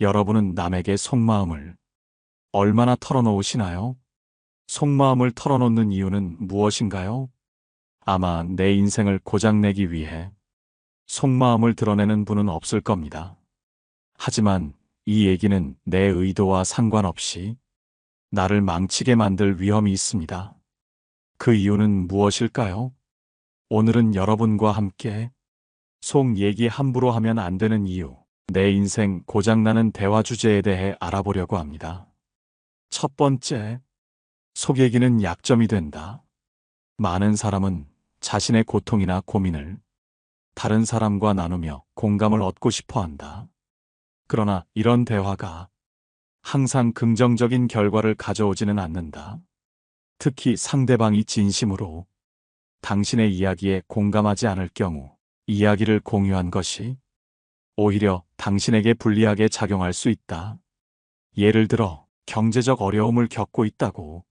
여러분은 남에게 속마음을 얼마나 털어놓으시나요? 속마음을 털어놓는 이유는 무엇인가요? 아마 내 인생을 고장내기 위해 속마음을 드러내는 분은 없을 겁니다. 하지만 이 얘기는 내 의도와 상관없이 나를 망치게 만들 위험이 있습니다. 그 이유는 무엇일까요? 오늘은 여러분과 함께 속 얘기 함부로 하면 안 되는 이유, 내 인생 고장나는 대화 주제에 대해 알아보려고 합니다. 첫 번째, 속 얘기는 약점이 된다. 많은 사람은 자신의 고통이나 고민을 다른 사람과 나누며 공감을 얻고 싶어 한다. 그러나 이런 대화가 항상 긍정적인 결과를 가져오지는 않는다. 특히 상대방이 진심으로 당신의 이야기에 공감하지 않을 경우 이야기를 공유한 것이 오히려 당신에게 불리하게 작용할 수 있다. 예를 들어 경제적 어려움을 겪고 있다고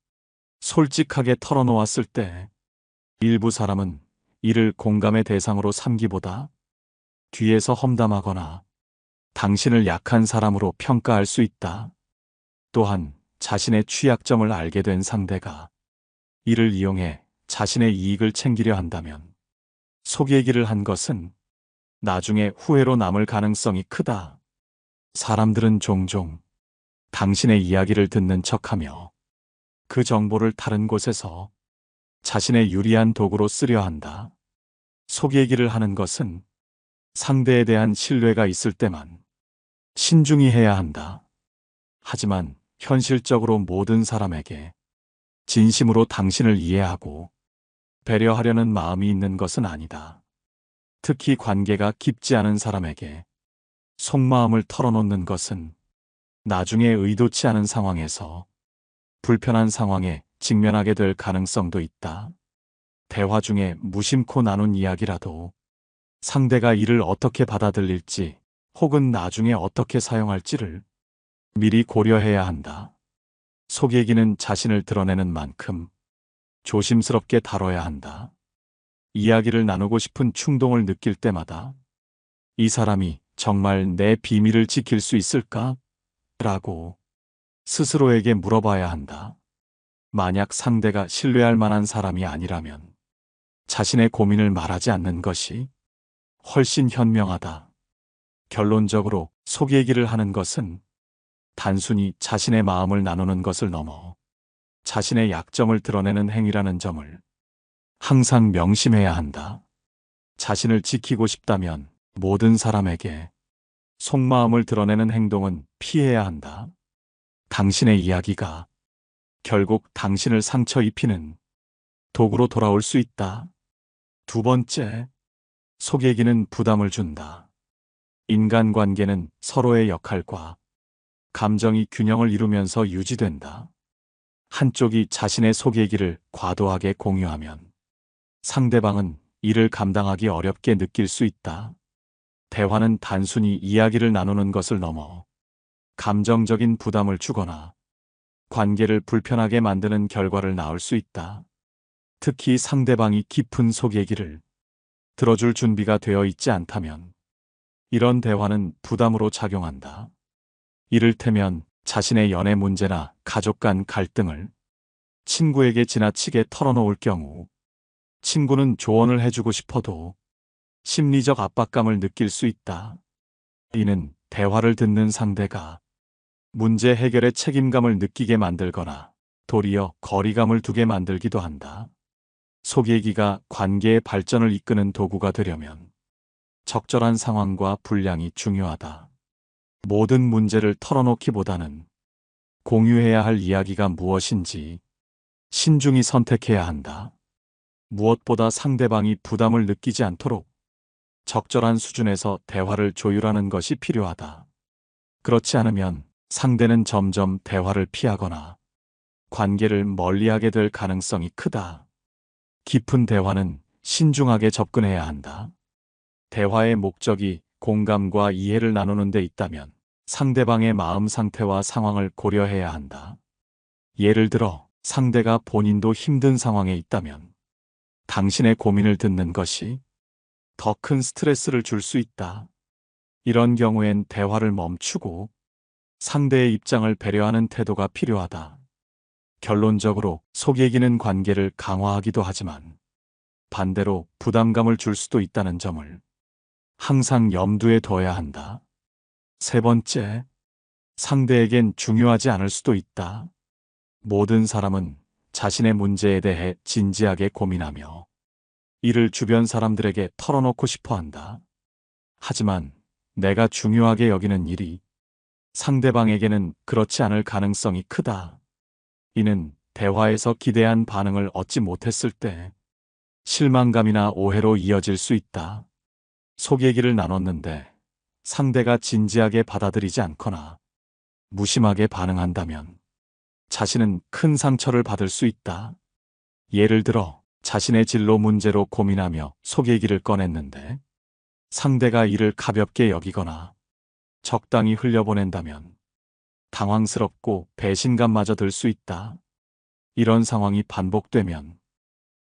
솔직하게 털어놓았을 때 일부 사람은 이를 공감의 대상으로 삼기보다 뒤에서 험담하거나 당신을 약한 사람으로 평가할 수 있다. 또한 자신의 취약점을 알게 된 상대가 이를 이용해 자신의 이익을 챙기려 한다면 속 얘기를 한 것은 나중에 후회로 남을 가능성이 크다. 사람들은 종종 당신의 이야기를 듣는 척하며 그 정보를 다른 곳에서 자신의 유리한 도구로 쓰려 한다. 속 얘기를 하는 것은 상대에 대한 신뢰가 있을 때만 신중히 해야 한다. 하지만 현실적으로 모든 사람에게 진심으로 당신을 이해하고 배려하려는 마음이 있는 것은 아니다. 특히 관계가 깊지 않은 사람에게 속마음을 털어놓는 것은 나중에 의도치 않은 상황에서 불편한 상황에 직면하게 될 가능성도 있다. 대화 중에 무심코 나눈 이야기라도 상대가 이를 어떻게 받아들일지 혹은 나중에 어떻게 사용할지를 미리 고려해야 한다. 속 얘기는 자신을 드러내는 만큼 조심스럽게 다뤄야 한다. 이야기를 나누고 싶은 충동을 느낄 때마다 이 사람이 정말 내 비밀을 지킬 수 있을까? 라고 스스로에게 물어봐야 한다. 만약 상대가 신뢰할 만한 사람이 아니라면 자신의 고민을 말하지 않는 것이 훨씬 현명하다. 결론적으로 속 얘기를 하는 것은 단순히 자신의 마음을 나누는 것을 넘어 자신의 약점을 드러내는 행위라는 점을 항상 명심해야 한다. 자신을 지키고 싶다면 모든 사람에게 속마음을 드러내는 행동은 피해야 한다. 당신의 이야기가 결국 당신을 상처 입히는 도구로 돌아올 수 있다. 두 번째, 속 얘기는 부담을 준다. 인간관계는 서로의 역할과 감정이 균형을 이루면서 유지된다. 한쪽이 자신의 속 얘기를 과도하게 공유하면 상대방은 이를 감당하기 어렵게 느낄 수 있다. 대화는 단순히 이야기를 나누는 것을 넘어 감정적인 부담을 주거나 관계를 불편하게 만드는 결과를 낳을 수 있다. 특히 상대방이 깊은 속 얘기를 들어줄 준비가 되어 있지 않다면 이런 대화는 부담으로 작용한다. 이를테면 자신의 연애 문제나 가족 간 갈등을 친구에게 지나치게 털어놓을 경우 친구는 조언을 해주고 싶어도 심리적 압박감을 느낄 수 있다. 이는 대화를 듣는 상대가 문제 해결에 책임감을 느끼게 만들거나 도리어 거리감을 두게 만들기도 한다. 속 얘기가 관계의 발전을 이끄는 도구가 되려면 적절한 상황과 분량이 중요하다. 모든 문제를 털어놓기보다는 공유해야 할 이야기가 무엇인지 신중히 선택해야 한다. 무엇보다 상대방이 부담을 느끼지 않도록 적절한 수준에서 대화를 조율하는 것이 필요하다. 그렇지 않으면 상대는 점점 대화를 피하거나 관계를 멀리하게 될 가능성이 크다. 깊은 대화는 신중하게 접근해야 한다. 대화의 목적이 공감과 이해를 나누는 데 있다면 상대방의 마음 상태와 상황을 고려해야 한다. 예를 들어 상대가 본인도 힘든 상황에 있다면 당신의 고민을 듣는 것이 더 큰 스트레스를 줄 수 있다. 이런 경우엔 대화를 멈추고 상대의 입장을 배려하는 태도가 필요하다. 결론적으로 속 얘기는 관계를 강화하기도 하지만 반대로 부담감을 줄 수도 있다는 점을 항상 염두에 둬야 한다. 세 번째, 상대에겐 중요하지 않을 수도 있다. 모든 사람은 자신의 문제에 대해 진지하게 고민하며 이를 주변 사람들에게 털어놓고 싶어 한다. 하지만 내가 중요하게 여기는 일이 상대방에게는 그렇지 않을 가능성이 크다. 이는 대화에서 기대한 반응을 얻지 못했을 때 실망감이나 오해로 이어질 수 있다. 속 얘기를 나눴는데 상대가 진지하게 받아들이지 않거나 무심하게 반응한다면 자신은 큰 상처를 받을 수 있다. 예를 들어 자신의 진로 문제로 고민하며 속 얘기를 꺼냈는데 상대가 이를 가볍게 여기거나 적당히 흘려보낸다면 당황스럽고 배신감마저 들 수 있다. 이런 상황이 반복되면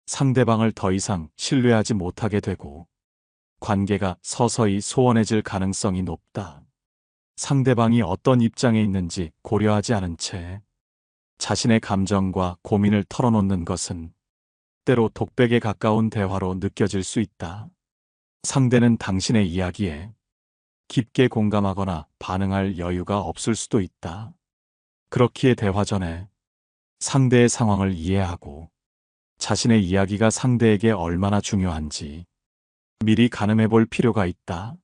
상대방을 더 이상 신뢰하지 못하게 되고 관계가 서서히 소원해질 가능성이 높다. 상대방이 어떤 입장에 있는지 고려하지 않은 채 자신의 감정과 고민을 털어놓는 것은 때로 독백에 가까운 대화로 느껴질 수 있다. 상대는 당신의 이야기에 깊게 공감하거나 반응할 여유가 없을 수도 있다. 그렇기에 대화 전에 상대의 상황을 이해하고 자신의 이야기가 상대에게 얼마나 중요한지 미리 가늠해 볼 필요가 있다.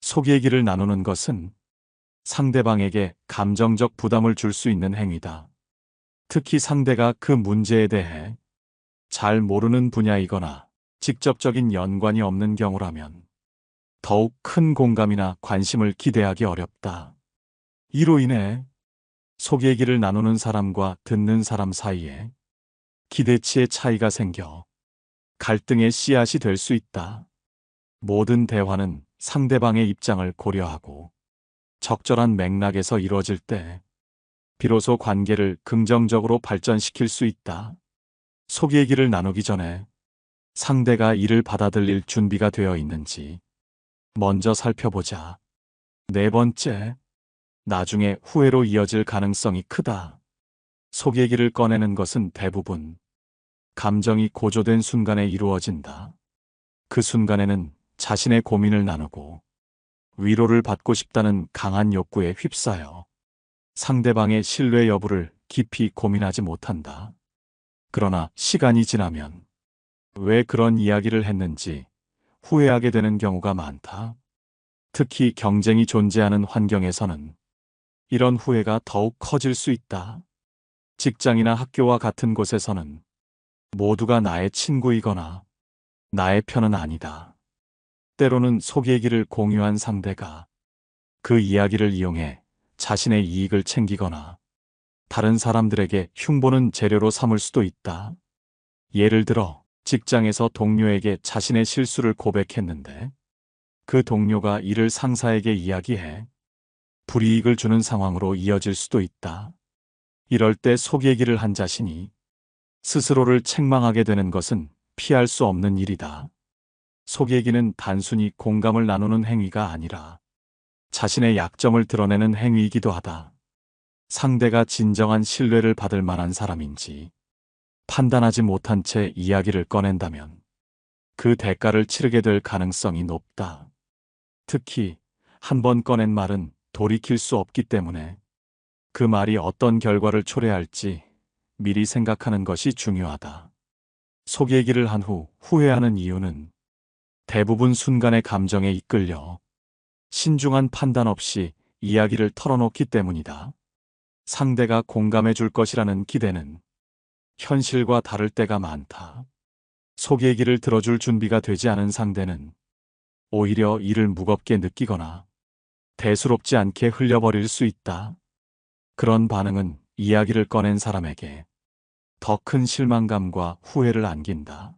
속 얘기를 나누는 것은 상대방에게 감정적 부담을 줄 수 있는 행위다. 특히 상대가 그 문제에 대해 잘 모르는 분야이거나 직접적인 연관이 없는 경우라면 더욱 큰 공감이나 관심을 기대하기 어렵다. 이로 인해 속 얘기를 나누는 사람과 듣는 사람 사이에 기대치의 차이가 생겨 갈등의 씨앗이 될 수 있다. 모든 대화는 상대방의 입장을 고려하고 적절한 맥락에서 이루어질 때 비로소 관계를 긍정적으로 발전시킬 수 있다. 속 얘기를 나누기 전에 상대가 이를 받아들일 준비가 되어 있는지 먼저 살펴보자. 네 번째, 나중에 후회로 이어질 가능성이 크다. 속 얘기를 꺼내는 것은 대부분 감정이 고조된 순간에 이루어진다. 그 순간에는 자신의 고민을 나누고 위로를 받고 싶다는 강한 욕구에 휩싸여 상대방의 신뢰 여부를 깊이 고민하지 못한다. 그러나 시간이 지나면 왜 그런 이야기를 했는지 후회하게 되는 경우가 많다. 특히 경쟁이 존재하는 환경에서는 이런 후회가 더욱 커질 수 있다. 직장이나 학교와 같은 곳에서는 모두가 나의 친구이거나 나의 편은 아니다. 때로는 속 얘기를 공유한 상대가 그 이야기를 이용해 자신의 이익을 챙기거나 다른 사람들에게 흉보는 재료로 삼을 수도 있다. 예를 들어 직장에서 동료에게 자신의 실수를 고백했는데 그 동료가 이를 상사에게 이야기해 불이익을 주는 상황으로 이어질 수도 있다. 이럴 때 속 얘기를 한 자신이 스스로를 책망하게 되는 것은 피할 수 없는 일이다. 속 얘기는 단순히 공감을 나누는 행위가 아니라 자신의 약점을 드러내는 행위이기도 하다. 상대가 진정한 신뢰를 받을 만한 사람인지 판단하지 못한 채 이야기를 꺼낸다면 그 대가를 치르게 될 가능성이 높다. 특히 한 번 꺼낸 말은 돌이킬 수 없기 때문에 그 말이 어떤 결과를 초래할지 미리 생각하는 것이 중요하다. 속 얘기를 한 후 후회하는 이유는 대부분 순간의 감정에 이끌려 신중한 판단 없이 이야기를 털어놓기 때문이다. 상대가 공감해 줄 것이라는 기대는 현실과 다를 때가 많다. 속 얘기를 들어줄 준비가 되지 않은 상대는 오히려 이를 무겁게 느끼거나 대수롭지 않게 흘려버릴 수 있다. 그런 반응은 이야기를 꺼낸 사람에게 더 큰 실망감과 후회를 안긴다.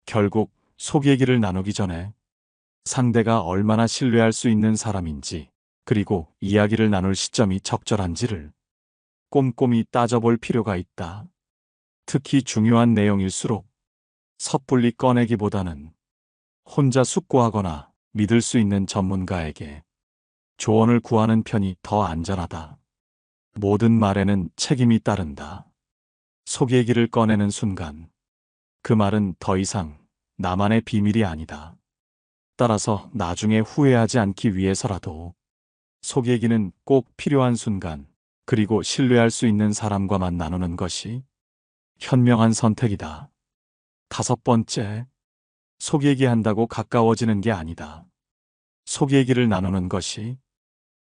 결국 속 얘기를 나누기 전에 상대가 얼마나 신뢰할 수 있는 사람인지 그리고 이야기를 나눌 시점이 적절한지를 꼼꼼히 따져볼 필요가 있다. 특히 중요한 내용일수록 섣불리 꺼내기보다는 혼자 숙고하거나 믿을 수 있는 전문가에게 조언을 구하는 편이 더 안전하다. 모든 말에는 책임이 따른다. 속 얘기를 꺼내는 순간 그 말은 더 이상 나만의 비밀이 아니다. 따라서 나중에 후회하지 않기 위해서라도 속 얘기는 꼭 필요한 순간 그리고 신뢰할 수 있는 사람과만 나누는 것이 현명한 선택이다. 다섯 번째, 속 얘기한다고 가까워지는 게 아니다. 속 얘기를 나누는 것이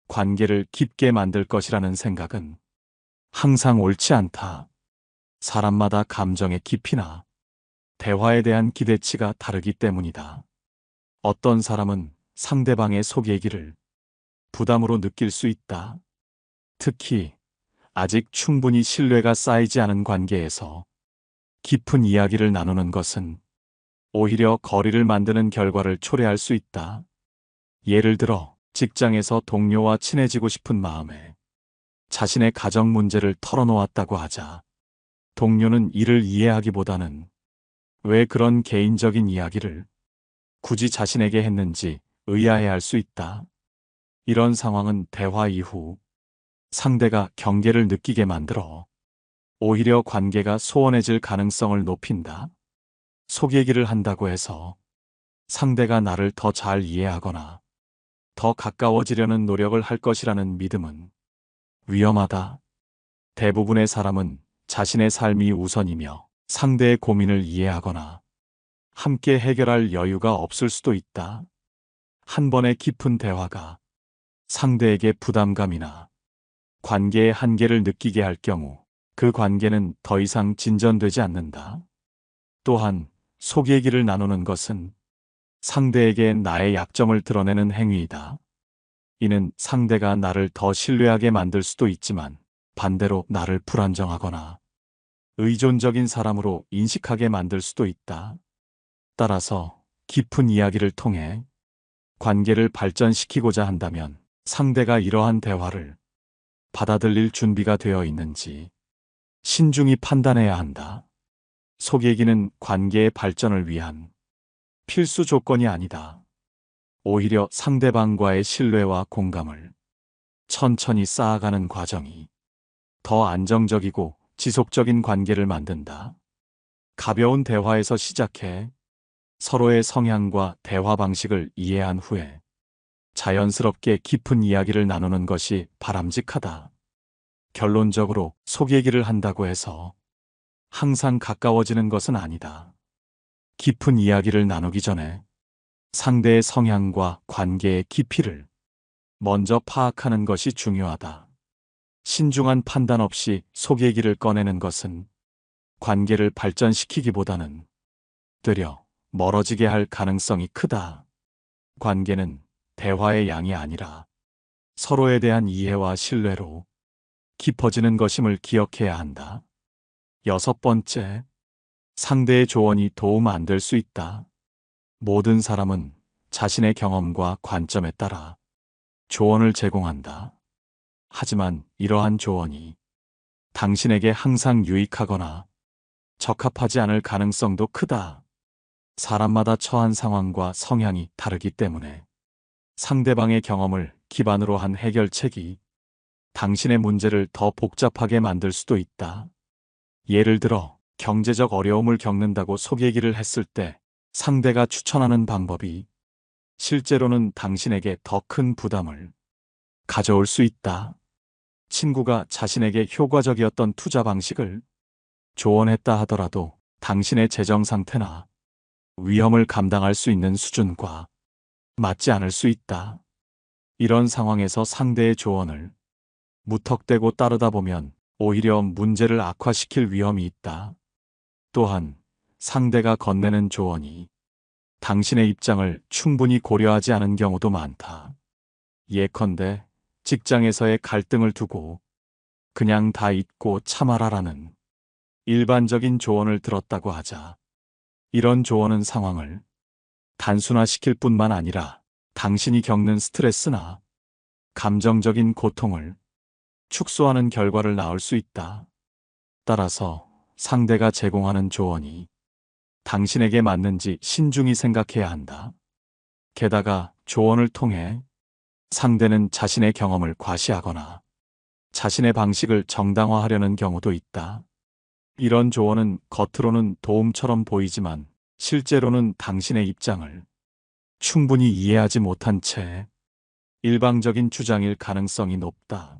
관계를 깊게 만들 것이라는 생각은 항상 옳지 않다. 사람마다 감정의 깊이나 대화에 대한 기대치가 다르기 때문이다. 어떤 사람은 상대방의 속 얘기를 부담으로 느낄 수 있다. 특히 아직 충분히 신뢰가 쌓이지 않은 관계에서 깊은 이야기를 나누는 것은 오히려 거리를 만드는 결과를 초래할 수 있다. 예를 들어 직장에서 동료와 친해지고 싶은 마음에 자신의 가정 문제를 털어놓았다고 하자 동료는 이를 이해하기보다는 왜 그런 개인적인 이야기를 굳이 자신에게 했는지 의아해할 수 있다. 이런 상황은 대화 이후 상대가 경계를 느끼게 만들어 오히려 관계가 소원해질 가능성을 높인다. 속 얘기를 한다고 해서 상대가 나를 더 잘 이해하거나 더 가까워지려는 노력을 할 것이라는 믿음은 위험하다. 대부분의 사람은 자신의 삶이 우선이며 상대의 고민을 이해하거나 함께 해결할 여유가 없을 수도 있다. 한 번의 깊은 대화가 상대에게 부담감이나 관계의 한계를 느끼게 할 경우 그 관계는 더 이상 진전되지 않는다. 또한 속 얘기를 나누는 것은 상대에게 나의 약점을 드러내는 행위이다. 이는 상대가 나를 더 신뢰하게 만들 수도 있지만 반대로 나를 불안정하거나 의존적인 사람으로 인식하게 만들 수도 있다. 따라서 깊은 이야기를 통해 관계를 발전시키고자 한다면 상대가 이러한 대화를 받아들일 준비가 되어 있는지 신중히 판단해야 한다. 속 얘기는 관계의 발전을 위한 필수 조건이 아니다. 오히려 상대방과의 신뢰와 공감을 천천히 쌓아가는 과정이 더 안정적이고 지속적인 관계를 만든다. 가벼운 대화에서 시작해 서로의 성향과 대화 방식을 이해한 후에 자연스럽게 깊은 이야기를 나누는 것이 바람직하다. 결론적으로 속 얘기를 한다고 해서 항상 가까워지는 것은 아니다. 깊은 이야기를 나누기 전에 상대의 성향과 관계의 깊이를 먼저 파악하는 것이 중요하다. 신중한 판단 없이 속 얘기를 꺼내는 것은 관계를 발전시키기보다는 되려 멀어지게 할 가능성이 크다. 관계는 대화의 양이 아니라 서로에 대한 이해와 신뢰로 깊어지는 것임을 기억해야 한다. 여섯 번째, 상대의 조언이 도움 안 될 수 있다. 모든 사람은 자신의 경험과 관점에 따라 조언을 제공한다. 하지만 이러한 조언이 당신에게 항상 유익하거나 적합하지 않을 가능성도 크다. 사람마다 처한 상황과 성향이 다르기 때문에 상대방의 경험을 기반으로 한 해결책이 당신의 문제를 더 복잡하게 만들 수도 있다. 예를 들어 경제적 어려움을 겪는다고 속 얘기를 했을 때 상대가 추천하는 방법이 실제로는 당신에게 더 큰 부담을 가져올 수 있다. 친구가 자신에게 효과적이었던 투자 방식을 조언했다 하더라도 당신의 재정 상태나 위험을 감당할 수 있는 수준과 맞지 않을 수 있다. 이런 상황에서 상대의 조언을 무턱대고 따르다 보면 오히려 문제를 악화시킬 위험이 있다. 또한 상대가 건네는 조언이 당신의 입장을 충분히 고려하지 않은 경우도 많다. 예컨대 직장에서의 갈등을 두고 그냥 다 잊고 참아라라는 일반적인 조언을 들었다고 하자. 이런 조언은 상황을 단순화시킬 뿐만 아니라 당신이 겪는 스트레스나 감정적인 고통을 축소하는 결과를 낳을 수 있다. 따라서 상대가 제공하는 조언이 당신에게 맞는지 신중히 생각해야 한다. 게다가 조언을 통해 상대는 자신의 경험을 과시하거나 자신의 방식을 정당화하려는 경우도 있다. 이런 조언은 겉으로는 도움처럼 보이지만 실제로는 당신의 입장을 충분히 이해하지 못한 채 일방적인 주장일 가능성이 높다.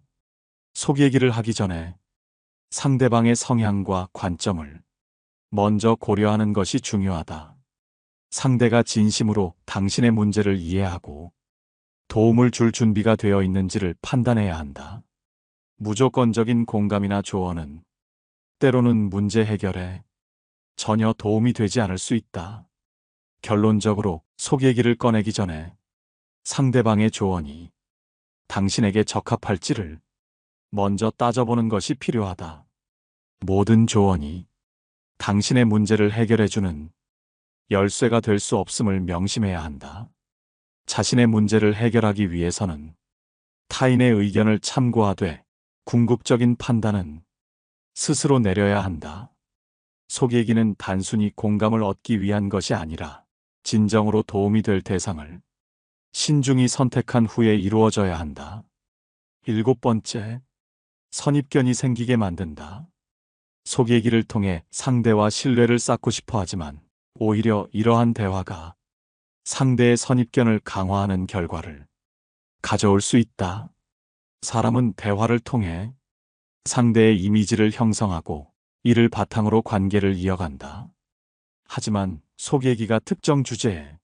속 얘기를 하기 전에 상대방의 성향과 관점을 먼저 고려하는 것이 중요하다. 상대가 진심으로 당신의 문제를 이해하고 도움을 줄 준비가 되어 있는지를 판단해야 한다. 무조건적인 공감이나 조언은 때로는 문제 해결에 전혀 도움이 되지 않을 수 있다. 결론적으로 속 얘기를 꺼내기 전에 상대방의 조언이 당신에게 적합할지를 먼저 따져보는 것이 필요하다. 모든 조언이 당신의 문제를 해결해주는 열쇠가 될 수 없음을 명심해야 한다. 자신의 문제를 해결하기 위해서는 타인의 의견을 참고하되 궁극적인 판단은 스스로 내려야 한다. 속 얘기는 단순히 공감을 얻기 위한 것이 아니라 진정으로 도움이 될 대상을 신중히 선택한 후에 이루어져야 한다. 7번째, 선입견이 생기게 만든다. 속 얘기를 통해 상대와 신뢰를 쌓고 싶어 하지만 오히려 이러한 대화가 상대의 선입견을 강화하는 결과를 가져올 수 있다. 사람은 대화를 통해 상대의 이미지를 형성하고 이를 바탕으로 관계를 이어간다. 하지만 속 얘기가 특정 주제에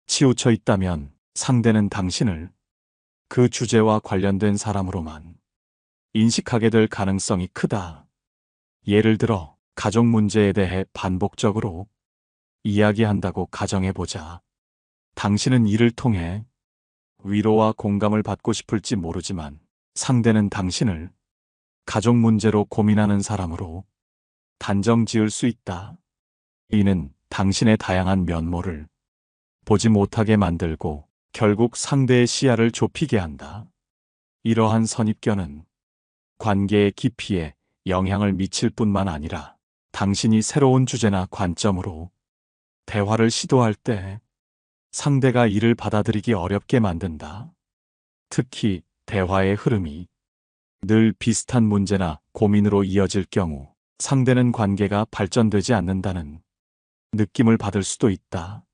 치우쳐 있다면 상대는 당신을 그 주제와 관련된 사람으로만 인식하게 될 가능성이 크다. 예를 들어 가족 문제에 대해 반복적으로 이야기한다고 가정해보자. 당신은 이를 통해 위로와 공감을 받고 싶을지 모르지만 상대는 당신을 가족 문제로 고민하는 사람으로 단정 지을 수 있다. 이는 당신의 다양한 면모를 보지 못하게 만들고 결국 상대의 시야를 좁히게 한다. 이러한 선입견은 관계의 깊이에 영향을 미칠 뿐만 아니라 당신이 새로운 주제나 관점으로 대화를 시도할 때 상대가 이를 받아들이기 어렵게 만든다. 특히 대화의 흐름이 늘 비슷한 문제나 고민으로 이어질 경우 상대는 관계가 발전되지 않는다는 느낌을 받을 수도 있다.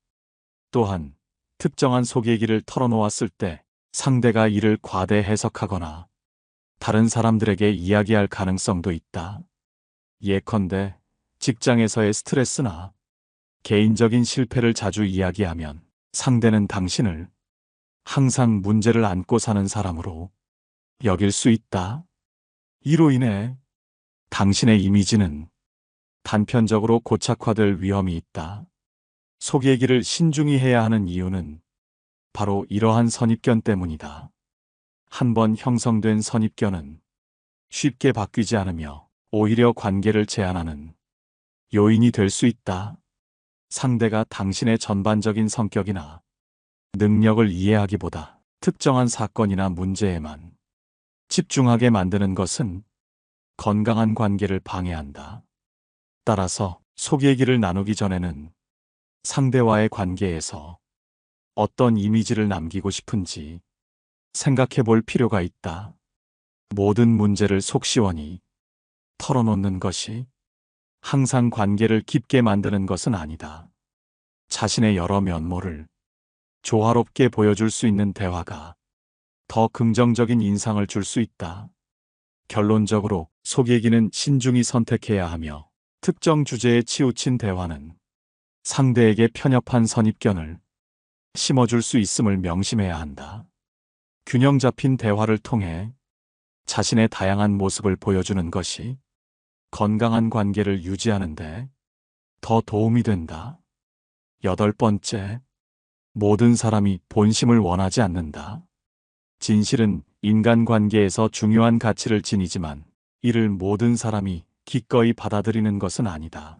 또한 특정한 속 얘기를 털어놓았을 때 상대가 이를 과대 해석하거나 다른 사람들에게 이야기할 가능성도 있다. 예컨대 직장에서의 스트레스나 개인적인 실패를 자주 이야기하면 상대는 당신을 항상 문제를 안고 사는 사람으로 여길 수 있다. 이로 인해 당신의 이미지는 단편적으로 고착화될 위험이 있다. 속 얘기를 신중히 해야 하는 이유는 바로 이러한 선입견 때문이다. 한번 형성된 선입견은 쉽게 바뀌지 않으며 오히려 관계를 제한하는 요인이 될 수 있다. 상대가 당신의 전반적인 성격이나 능력을 이해하기보다 특정한 사건이나 문제에만 집중하게 만드는 것은 건강한 관계를 방해한다. 따라서 속 얘기를 나누기 전에는 상대와의 관계에서 어떤 이미지를 남기고 싶은지 생각해 볼 필요가 있다. 모든 문제를 속 시원히 털어놓는 것이 항상 관계를 깊게 만드는 것은 아니다. 자신의 여러 면모를 조화롭게 보여줄 수 있는 대화가 더 긍정적인 인상을 줄 수 있다. 결론적으로 속 얘기는 신중히 선택해야 하며 특정 주제에 치우친 대화는 상대에게 편협한 선입견을 심어줄 수 있음을 명심해야 한다. 균형 잡힌 대화를 통해 자신의 다양한 모습을 보여주는 것이 건강한 관계를 유지하는데 더 도움이 된다. 8번째, 모든 사람이 본심을 원하지 않는다. 진실은 인간관계에서 중요한 가치를 지니지만 이를 모든 사람이 기꺼이 받아들이는 것은 아니다.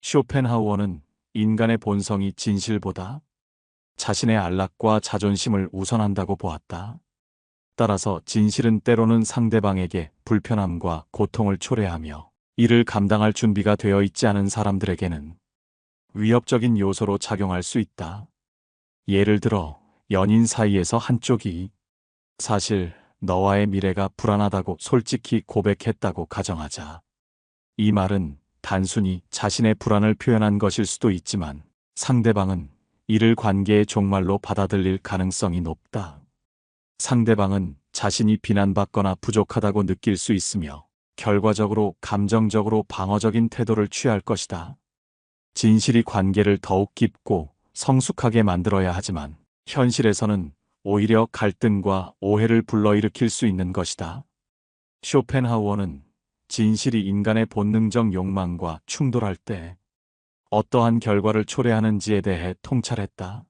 쇼펜하우어는 인간의 본성이 진실보다 자신의 안락과 자존심을 우선한다고 보았다. 따라서 진실은 때로는 상대방에게 불편함과 고통을 초래하며 이를 감당할 준비가 되어 있지 않은 사람들에게는 위협적인 요소로 작용할 수 있다. 예를 들어 연인 사이에서 한쪽이 사실 너와의 미래가 불안하다고 솔직히 고백했다고 가정하자. 이 말은 단순히 자신의 불안을 표현한 것일 수도 있지만 상대방은 이를 관계의 종말로 받아들일 가능성이 높다. 상대방은 자신이 비난받거나 부족하다고 느낄 수 있으며 결과적으로 감정적으로 방어적인 태도를 취할 것이다. 진실이 관계를 더욱 깊고 성숙하게 만들어야 하지만 현실에서는 오히려 갈등과 오해를 불러일으킬 수 있는 것이다. 쇼펜하우어는 진실이 인간의 본능적 욕망과 충돌할 때 어떠한 결과를 초래하는지에 대해 통찰했다.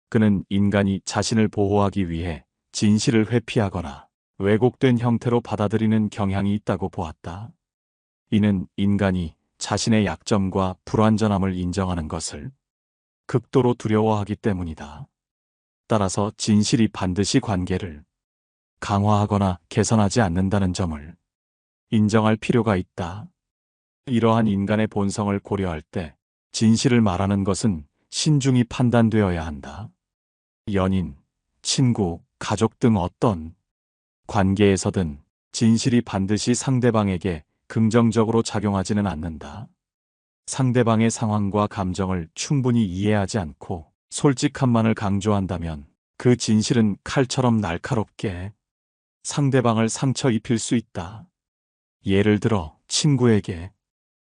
그는 인간이 자신을 보호하기 위해 진실을 회피하거나 왜곡된 형태로 받아들이는 경향이 있다고 보았다. 이는 인간이 자신의 약점과 불완전함을 인정하는 것을 극도로 두려워하기 때문이다. 따라서 진실이 반드시 관계를 강화하거나 개선하지 않는다는 점을 인정할 필요가 있다. 이러한 인간의 본성을 고려할 때 진실을 말하는 것은 신중히 판단되어야 한다. 연인, 친구, 가족 등 어떤 관계에서든 진실이 반드시 상대방에게 긍정적으로 작용하지는 않는다. 상대방의 상황과 감정을 충분히 이해하지 않고 솔직함만을 강조한다면 그 진실은 칼처럼 날카롭게 상대방을 상처 입힐 수 있다. 예를 들어 친구에게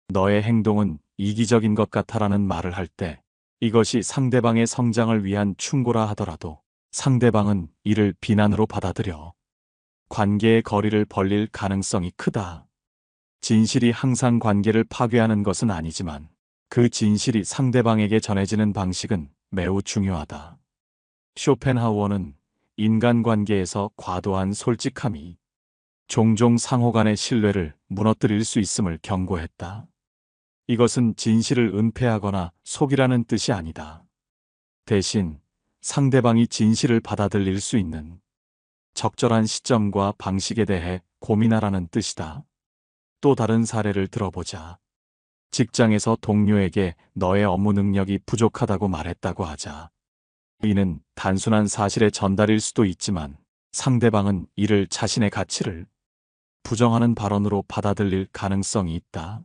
너의 행동은 이기적인 것 같아라는 말을 할 때 이것이 상대방의 성장을 위한 충고라 하더라도 상대방은 이를 비난으로 받아들여 관계의 거리를 벌릴 가능성이 크다. 진실이 항상 관계를 파괴하는 것은 아니지만 그 진실이 상대방에게 전해지는 방식은 매우 중요하다. 쇼펜하우어는 인간관계에서 과도한 솔직함이 종종 상호 간의 신뢰를 무너뜨릴 수 있음을 경고했다. 이것은 진실을 은폐하거나 속이라는 뜻이 아니다. 대신 상대방이 진실을 받아들일 수 있는 적절한 시점과 방식에 대해 고민하라는 뜻이다. 또 다른 사례를 들어보자. 직장에서 동료에게 너의 업무 능력이 부족하다고 말했다고 하자. 이는 단순한 사실의 전달일 수도 있지만 상대방은 이를 자신의 가치를 부정하는 발언으로 받아들일 가능성이 있다.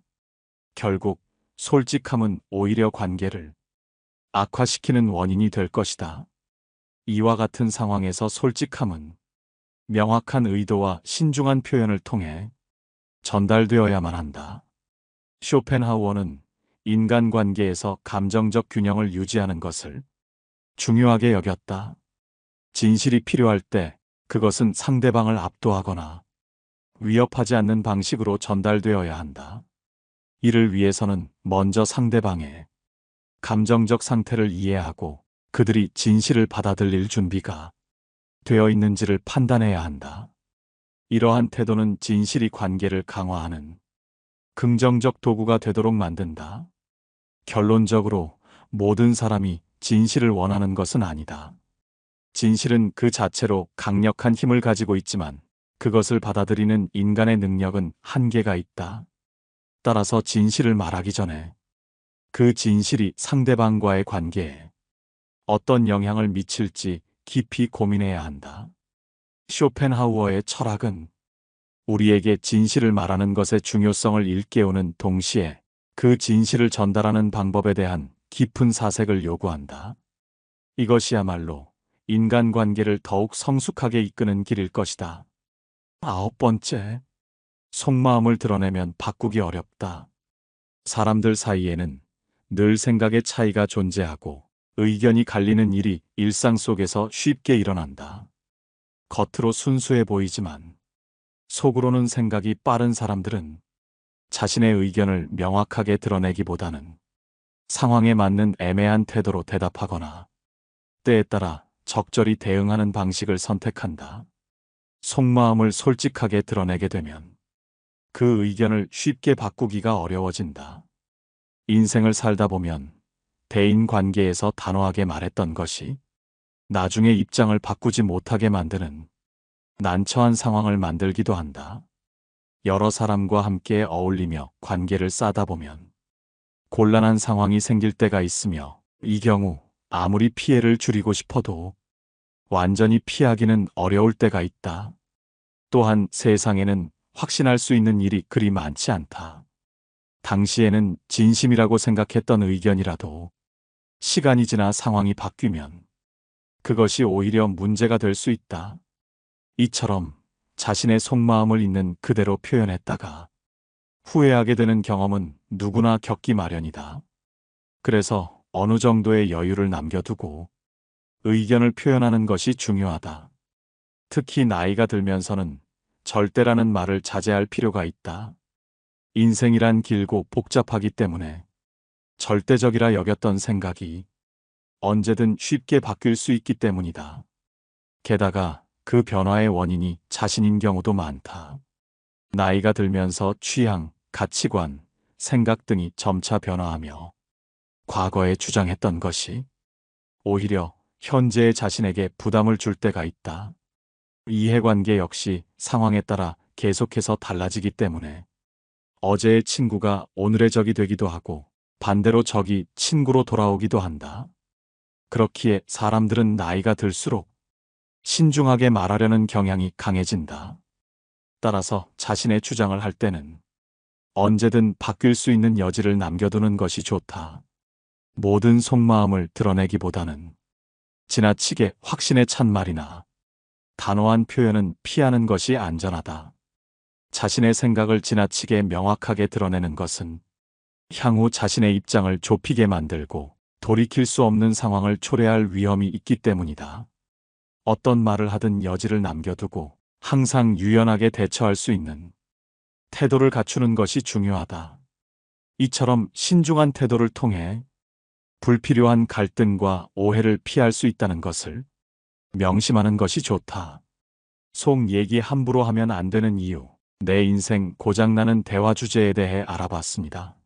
결국 솔직함은 오히려 관계를 악화시키는 원인이 될 것이다. 이와 같은 상황에서 솔직함은 명확한 의도와 신중한 표현을 통해 전달되어야만 한다. 쇼펜하우어는 인간관계에서 감정적 균형을 유지하는 것을 중요하게 여겼다. 진실이 필요할 때 그것은 상대방을 압도하거나 위협하지 않는 방식으로 전달되어야 한다. 이를 위해서는 먼저 상대방의 감정적 상태를 이해하고 그들이 진실을 받아들일 준비가 되어 있는지를 판단해야 한다. 이러한 태도는 진실이 관계를 강화하는 긍정적 도구가 되도록 만든다. 결론적으로 모든 사람이 진실을 원하는 것은 아니다. 진실은 그 자체로 강력한 힘을 가지고 있지만 그것을 받아들이는 인간의 능력은 한계가 있다. 따라서 진실을 말하기 전에 그 진실이 상대방과의 관계에 어떤 영향을 미칠지 깊이 고민해야 한다. 쇼펜하우어의 철학은 우리에게 진실을 말하는 것의 중요성을 일깨우는 동시에 그 진실을 전달하는 방법에 대한 깊은 사색을 요구한다. 이것이야말로 인간관계를 더욱 성숙하게 이끄는 길일 것이다. 9번째, 속마음을 드러내면 바꾸기 어렵다. 사람들 사이에는 늘 생각의 차이가 존재하고 의견이 갈리는 일이 일상 속에서 쉽게 일어난다. 겉으로 순수해 보이지만 속으로는 생각이 빠른 사람들은 자신의 의견을 명확하게 드러내기보다는 상황에 맞는 애매한 태도로 대답하거나 때에 따라 적절히 대응하는 방식을 선택한다. 속마음을 솔직하게 드러내게 되면 그 의견을 쉽게 바꾸기가 어려워진다. 인생을 살다 보면 대인 관계에서 단호하게 말했던 것이 나중에 입장을 바꾸지 못하게 만드는 난처한 상황을 만들기도 한다. 여러 사람과 함께 어울리며 관계를 쌓다 보면 곤란한 상황이 생길 때가 있으며 이 경우 아무리 피해를 줄이고 싶어도 완전히 피하기는 어려울 때가 있다. 또한 세상에는 확신할 수 있는 일이 그리 많지 않다. 당시에는 진심이라고 생각했던 의견이라도 시간이 지나 상황이 바뀌면 그것이 오히려 문제가 될 수 있다. 이처럼 자신의 속마음을 있는 그대로 표현했다가 후회하게 되는 경험은 누구나 겪기 마련이다. 그래서 어느 정도의 여유를 남겨두고 의견을 표현하는 것이 중요하다. 특히 나이가 들면서는 절대라는 말을 자제할 필요가 있다. 인생이란 길고 복잡하기 때문에 절대적이라 여겼던 생각이 언제든 쉽게 바뀔 수 있기 때문이다. 게다가 그 변화의 원인이 자신인 경우도 많다. 나이가 들면서 취향, 가치관, 생각 등이 점차 변화하며 과거에 주장했던 것이 오히려 현재의 자신에게 부담을 줄 때가 있다. 이해관계 역시 상황에 따라 계속해서 달라지기 때문에 어제의 친구가 오늘의 적이 되기도 하고 반대로 적이 친구로 돌아오기도 한다. 그렇기에 사람들은 나이가 들수록 신중하게 말하려는 경향이 강해진다. 따라서 자신의 주장을 할 때는 언제든 바뀔 수 있는 여지를 남겨두는 것이 좋다. 모든 속마음을 드러내기보다는 지나치게 확신에 찬 말이나 단호한 표현은 피하는 것이 안전하다. 자신의 생각을 지나치게 명확하게 드러내는 것은 향후 자신의 입장을 좁히게 만들고 돌이킬 수 없는 상황을 초래할 위험이 있기 때문이다. 어떤 말을 하든 여지를 남겨두고 항상 유연하게 대처할 수 있는 태도를 갖추는 것이 중요하다. 이처럼 신중한 태도를 통해 불필요한 갈등과 오해를 피할 수 있다는 것을 명심하는 것이 좋다. 속 얘기 함부로 하면 안 되는 이유, 내 인생 고장나는 대화 주제에 대해 알아봤습니다.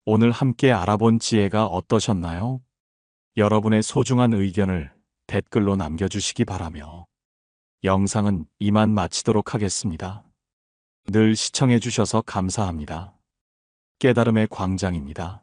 오늘 함께 알아본 지혜가 어떠셨나요? 여러분의 소중한 의견을 댓글로 남겨주시기 바라며 영상은 이만 마치도록 하겠습니다. 늘 시청해주셔서 감사합니다. 깨달음의 광장입니다.